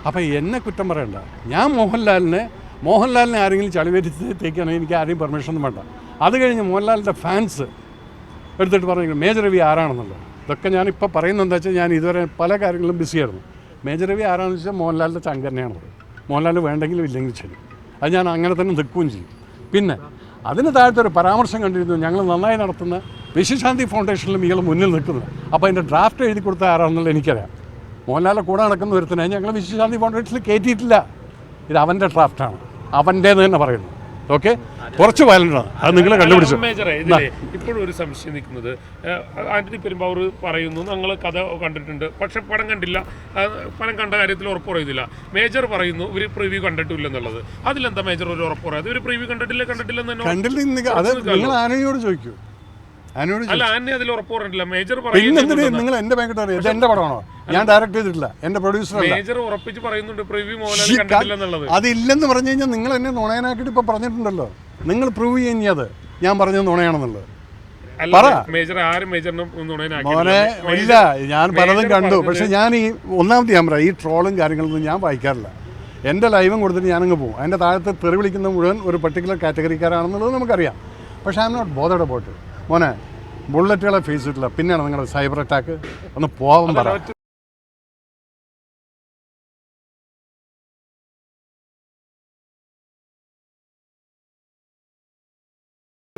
അപ്പോൾ എന്നെ കുറ്റം പറയണ്ട. ഞാൻ മോഹൻലാലിനെ ആരെങ്കിലും ചളിവരുത്തേക്കാണെങ്കിൽ എനിക്ക് ആരെയും പെർമിഷൻ ഒന്നും വേണ്ട. അത് കഴിഞ്ഞ് മോഹൻലാലിൻ്റെ ഫാൻസ് എടുത്തിട്ട് പറഞ്ഞു മേജർ രവി ആരാണെന്നുള്ളത്. ഇതൊക്കെ ഞാനിപ്പോൾ പറയുന്നത് എന്താ വെച്ചാൽ ഞാൻ ഇതുവരെ പല കാര്യങ്ങളും ബിസിയായിരുന്നു. മേജർ രവി ആരാണെന്ന് വെച്ചാൽ മോഹൻലാലിൻ്റെ ചങ്ക് തന്നെയാണത്. മോഹൻലാൽ വേണ്ടെങ്കിലും ഇല്ലെങ്കിൽ ശരി, അത് ഞാൻ അങ്ങനെ തന്നെ നിൽക്കുകയും ചെയ്യും. പിന്നെ അതിന് താഴത്തൊരു പരാമർശം കണ്ടിരുന്നു, ഞങ്ങൾ നന്നായി നടത്തുന്ന വിശ്വശാന്തി ഫൗണ്ടേഷനിലും ഇയാൾ മുന്നിൽ നിൽക്കുന്നത്. അപ്പോൾ അതിൻ്റെ ഡ്രാഫ്റ്റ് എഴുതി കൊടുത്ത ആരാണെന്നുള്ളത് എനിക്കറിയാം. മോഹൻലാലിൻ്റെ കൂടെ നടക്കുന്ന ഒരുത്തനെ ഞങ്ങൾ വിശ്വശാന്തി ഫൗണ്ടേഷനിൽ കയറ്റിയിട്ടില്ല. ഇത് അവൻ്റെ ഡ്രാഫ്റ്റാണ്, അവൻ്റേന്ന് തന്നെ പറയുന്നു. ഓക്കെ, കുറച്ച് വയലൻ്റാണ്, അത് നിങ്ങൾ കണ്ടുപിടിച്ചു. ഇപ്പോഴും ഒരു സംശയം നിൽക്കുന്നത്, ആന്റണി പെരുമ്പാവൂർ പറയുന്നു ഞങ്ങൾ കഥ കണ്ടിട്ടുണ്ട് പക്ഷെ പടം കണ്ടില്ല, പടം കണ്ട കാര്യത്തിൽ ഉറപ്പ് പറയുന്നില്ല. മേജർ പറയുന്നു ഇവർ പ്രിവ്യൂ കണ്ടിട്ടില്ലെന്നുള്ളത്. അതിലെന്താ മേജർ ഒരു ഉറപ്പ് പറയാം? ഇവർ പ്രിവ്യൂ കണ്ടിട്ടില്ലെന്ന് നിങ്ങൾ ആനയോട് ചോദിക്കൂ. അല്ല, ആനെ അതിൽ ഉറപ്പ് പറഞ്ഞിട്ടില്ല. മേജർ നിങ്ങൾ എന്റെ ബാങ്ക് എന്റെ പടമാണോ? ഞാൻ ഡയറക്ട് ചെയ്തിട്ടില്ല, എന്റെ പ്രൊഡ്യൂസർ. മേജർ ഉറപ്പിച്ച് പറയുന്നുണ്ട് പ്രിവ്യൂ മോഹൻലാൽ കണ്ടിട്ടില്ലെന്നുള്ളത്. അതില്ലെന്ന് പറഞ്ഞു കഴിഞ്ഞാൽ നിങ്ങൾ എന്നെ നുണയനാക്കിയിട്ട് ഇപ്പൊ പറഞ്ഞിട്ടുണ്ടല്ലോ. നിങ്ങൾ പ്രൂവ് ചെയ്യുന്നത് ഞാൻ പറഞ്ഞത് നുണയാണെന്നുള്ളത്. മോനെ ഇല്ല, ഞാൻ പലതും കണ്ടു. പക്ഷെ ഞാൻ ഈ ഒന്നാമത്തെ ഞാൻ പറയാം, ഈ ട്രോളും കാര്യങ്ങളൊന്നും ഞാൻ വായിക്കാറില്ല. എൻ്റെ ലൈവും കൊടുത്തിട്ട് ഞാനങ്ങ് പോകും. അതിൻ്റെ താഴത്ത് തെറി വിളിക്കുന്ന മുഴുവൻ ഒരു പർട്ടിക്കുലർ കാറ്റഗറിക്കാരാണെന്നുള്ളത് നമുക്കറിയാം. പക്ഷേ I am not bothered about it. മോനെ, ബുള്ളറ്റുകളെ ഫേസ് ചെയ്തിട്ടില്ല, പിന്നെയാണ് നിങ്ങളുടെ സൈബർ അറ്റാക്ക്. ഒന്ന് പോകാൻ പറ.